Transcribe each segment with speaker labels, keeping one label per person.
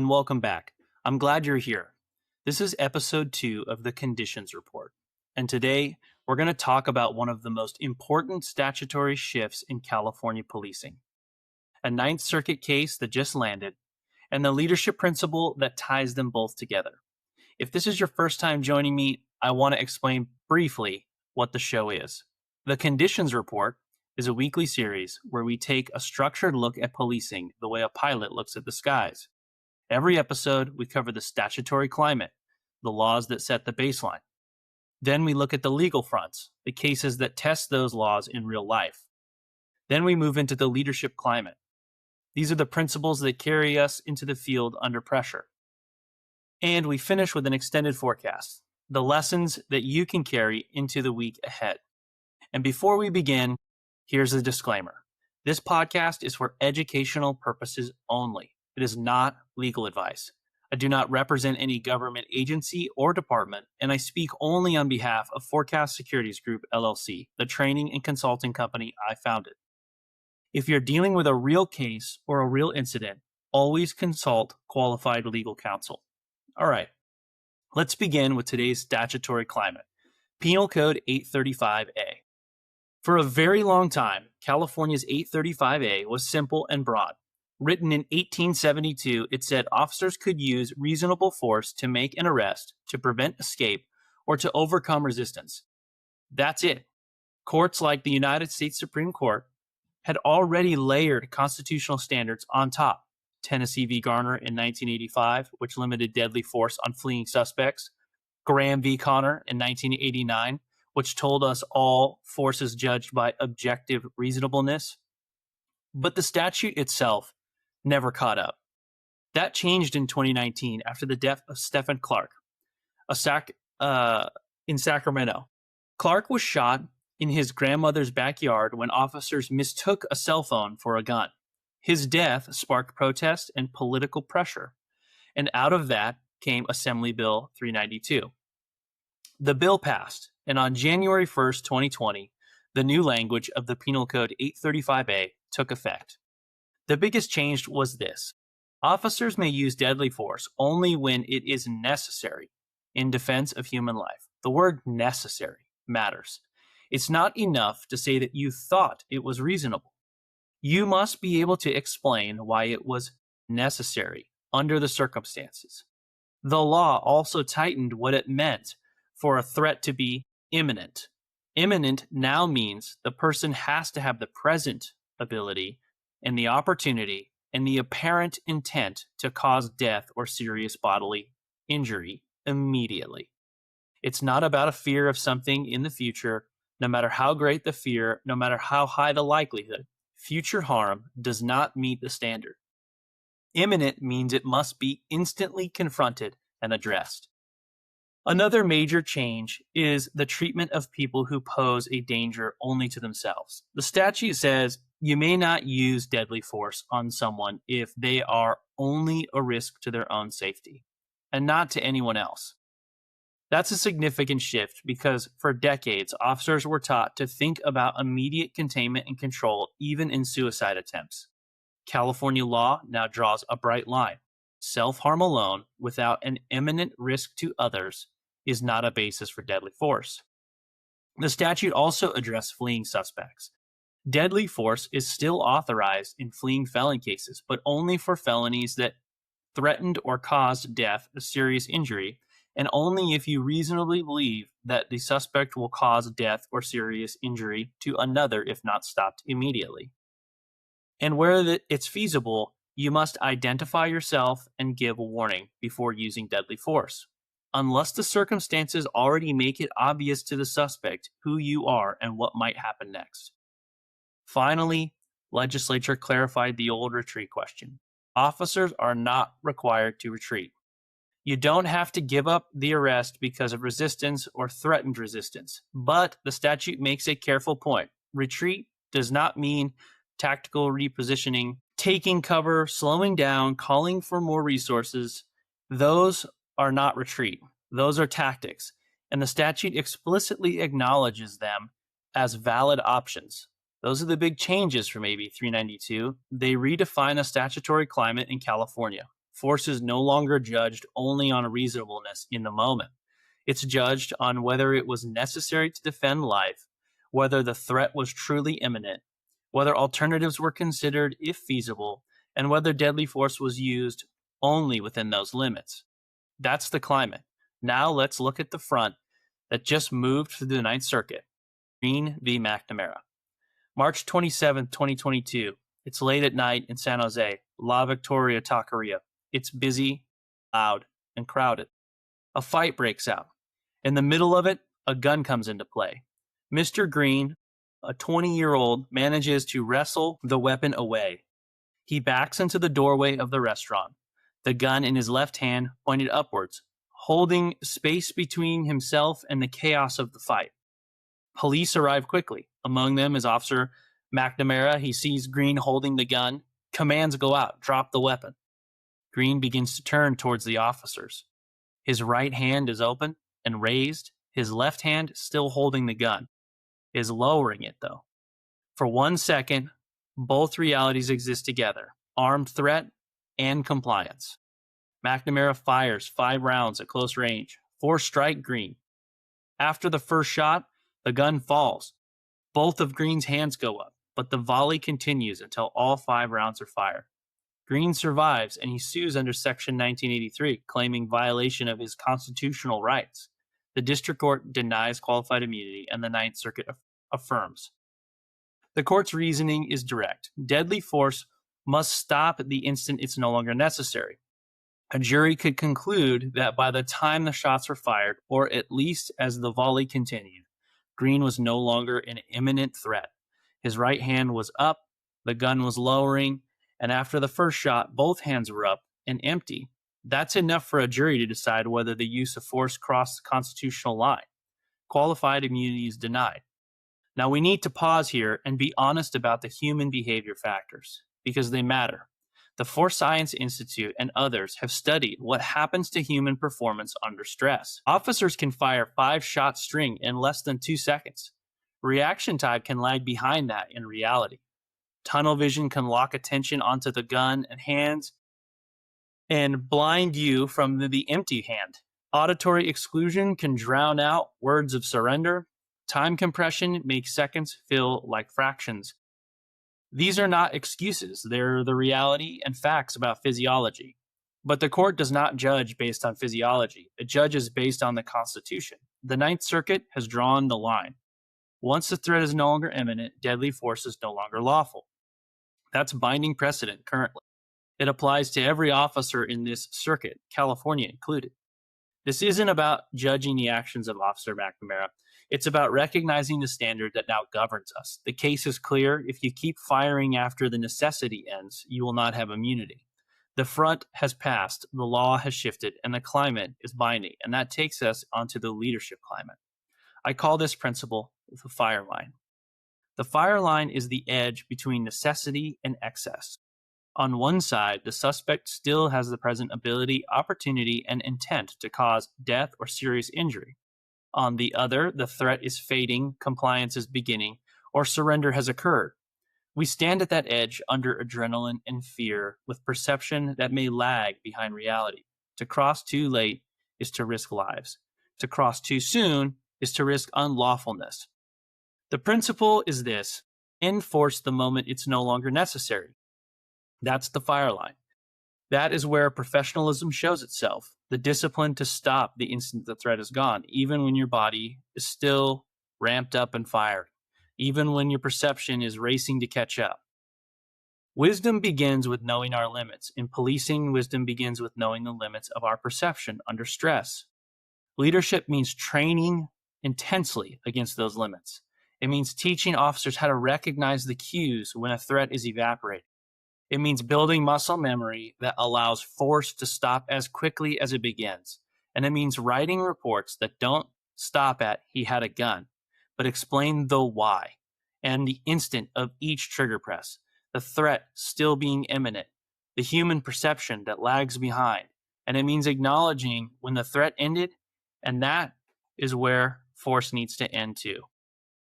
Speaker 1: and welcome back. I'm glad you're here. This is episode 2 of the Conditions Report, and today we're going to talk about one of the most important statutory shifts in California policing, a Ninth Circuit case that just landed, and the leadership principle that ties them both together. If this is your first time joining me, I want to explain briefly what the show is. The Conditions Report is a weekly series where we take a structured look at policing the way a pilot looks at the skies. Every episode, we cover the statutory climate, the laws that set the baseline. Then we look at the legal fronts, the cases that test those laws in real life. Then we move into the leadership climate. These are the principles that carry us into the field under pressure. And we finish with an extended forecast, the lessons that you can carry into the week ahead. And before we begin, here's a disclaimer. This podcast is for educational purposes only. It is not legal advice. I do not represent any government agency or department, and I speak only on behalf of Forecast Securities Group, LLC, the training and consulting company I founded. If you're dealing with a real case or a real incident, always consult qualified legal counsel. All right, let's begin with today's statutory climate. Penal Code 835A. For a very long time, California's 835A was simple and broad. Written in 1872, it said officers could use reasonable force to make an arrest, to prevent escape, or to overcome resistance. That's it. Courts like the United States Supreme Court had already layered constitutional standards on top. Tennessee v. Garner in 1985, which limited deadly force on fleeing suspects. Graham v. Connor in 1989, which told us all force is judged by objective reasonableness. But the statute itself never caught up. That changed in 2019 after the death of Stephen Clark in Sacramento. Clark was shot in his grandmother's backyard when officers mistook a cell phone for a gun. His death sparked protest and political pressure, and out of that came Assembly Bill 392. The bill passed, and on January 1st, 2020, the new language of the Penal Code 835A took effect. The biggest change was this. Officers may use deadly force only when it is necessary in defense of human life. The word necessary matters. It's not enough to say that you thought it was reasonable. You must be able to explain why it was necessary under the circumstances. The law also tightened what it meant for a threat to be imminent. Imminent now means the person has to have the present ability and the opportunity and the apparent intent to cause death or serious bodily injury immediately. It's not about a fear of something in the future, no matter how great the fear, no matter how high the likelihood. Future harm does not meet the standard. Imminent means it must be instantly confronted and addressed. Another major change is the treatment of people who pose a danger only to themselves. The statute says you may not use deadly force on someone if they are only a risk to their own safety and not to anyone else. That's a significant shift because for decades, officers were taught to think about immediate containment and control even in suicide attempts. California law now draws a bright line. Self-harm alone without an imminent risk to others is not a basis for deadly force. The statute also addressed fleeing suspects. Deadly force is still authorized in fleeing felon cases, but only for felonies that threatened or caused death or serious injury, and only if you reasonably believe that the suspect will cause death or serious injury to another if not stopped immediately. And where it's feasible, you must identify yourself and give a warning before using deadly force, unless the circumstances already make it obvious to the suspect who you are and what might happen next. Finally, legislature clarified the old retreat question. Officers are not required to retreat. You don't have to give up the arrest because of resistance or threatened resistance, but the statute makes a careful point. Retreat does not mean tactical repositioning, taking cover, slowing down, calling for more resources. Those are not retreat. Those are tactics, and the statute explicitly acknowledges them as valid options. Those are the big changes from AB 392. They redefine a statutory climate in California. force is no longer judged only on reasonableness in the moment. It's judged on whether it was necessary to defend life, whether the threat was truly imminent, whether alternatives were considered if feasible, and whether deadly force was used only within those limits. That's the climate. Now let's look at the front that just moved through the Ninth Circuit. Green v. McNamara. March 27, 2022. It's late at night in San Jose, La Victoria Taqueria. It's busy, loud, and crowded. A fight breaks out. In the middle of it, a gun comes into play. Mr. Green, a 20-year-old, manages to wrestle the weapon away. He backs into the doorway of the restaurant, the gun in his left hand pointed upwards, holding space between himself and the chaos of the fight. Police arrive quickly. Among them is Officer McNamara. He sees Green holding the gun. Commands go out, drop the weapon. Green begins to turn towards the officers. His right hand is open and raised. His left hand, still holding the gun, is lowering it though. For 1 second, both realities exist together, armed threat and compliance. McNamara fires 5 rounds at close range. 4 strike Green. After the first shot, the gun falls. Both of Green's hands go up, but the volley continues until all 5 rounds are fired. Green survives and he sues under Section 1983, claiming violation of his constitutional rights. The district court denies qualified immunity and the Ninth Circuit affirms. The court's reasoning is direct. Deadly force must stop at the instant it's no longer necessary. A jury could conclude that by the time the shots were fired, or at least as the volley continued, Green was no longer an imminent threat. His right hand was up, the gun was lowering, and after the first shot, both hands were up and empty. That's enough for a jury to decide whether the use of force crossed the constitutional line. Qualified immunity is denied. Now we need to pause here and be honest about the human behavior factors, because they matter. The Force Science Institute and others have studied what happens to human performance under stress. Officers can fire 5-shot string in less than 2 seconds. Reaction time can lag behind that in reality. Tunnel vision can lock attention onto the gun and hands and blind you from the empty hand. Auditory exclusion can drown out words of surrender. Time compression makes seconds feel like fractions. These are not excuses. They're the reality and facts about physiology. But the court does not judge based on physiology. It judges based on the Constitution. The Ninth Circuit has drawn the line. Once the threat is no longer imminent, deadly force is no longer lawful. That's binding precedent currently. It applies to every officer in this circuit, California included. This isn't about judging the actions of Officer McNamara. It's about recognizing the standard that now governs us. The case is clear. If you keep firing after the necessity ends, you will not have immunity. The front has passed, the law has shifted, and the climate is binding. And that takes us onto the leadership climate. I call this principle the fire line. The fire line is the edge between necessity and excess. On one side, the suspect still has the present ability, opportunity, and intent to cause death or serious injury. On the other, the threat is fading, compliance is beginning, or surrender has occurred. We stand at that edge under adrenaline and fear with perception that may lag behind reality. To cross too late is to risk lives. To cross too soon is to risk unlawfulness. The principle is this: enforce the moment it's no longer necessary. That's the fire line. That is where professionalism shows itself, the discipline to stop the instant the threat is gone, even when your body is still ramped up and fired, even when your perception is racing to catch up. Wisdom begins with knowing our limits. In policing, wisdom begins with knowing the limits of our perception under stress. Leadership means training intensely against those limits. It means teaching officers how to recognize the cues when a threat is evaporating. It means building muscle memory that allows force to stop as quickly as it begins. And it means writing reports that don't stop at "he had a gun," but explain the why and the instant of each trigger press, the threat still being imminent, the human perception that lags behind. And it means acknowledging when the threat ended, and that is where force needs to end too.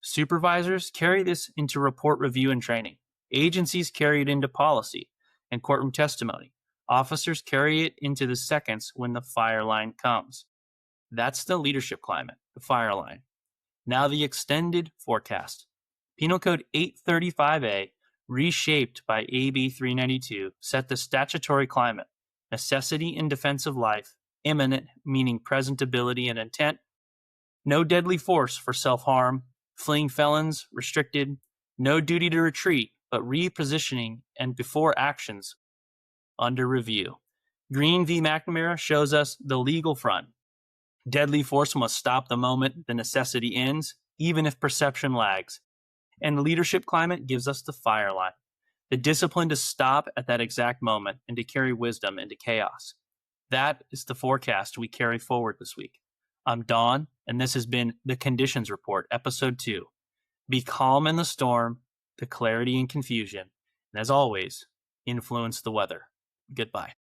Speaker 1: Supervisors carry this into report review and training. Agencies carry it into policy and courtroom testimony. Officers carry it into the seconds when the fire line comes. That's the leadership climate, the fire line. Now the extended forecast. Penal Code 835A, reshaped by AB 392, set the statutory climate: necessity in defense of life, imminent, meaning present ability and intent, no deadly force for self-harm, fleeing felons restricted, no duty to retreat, but repositioning and before actions under review. Green v. McNamara shows us the legal front. Deadly force must stop the moment the necessity ends, even if perception lags. And the leadership climate gives us the fire line, the discipline to stop at that exact moment and to carry wisdom into chaos. That is the forecast we carry forward this week. I'm Don, and this has been The Conditions Report, Episode 2. Be calm in the storm, the clarity and confusion, and as always, influence the weather. Goodbye.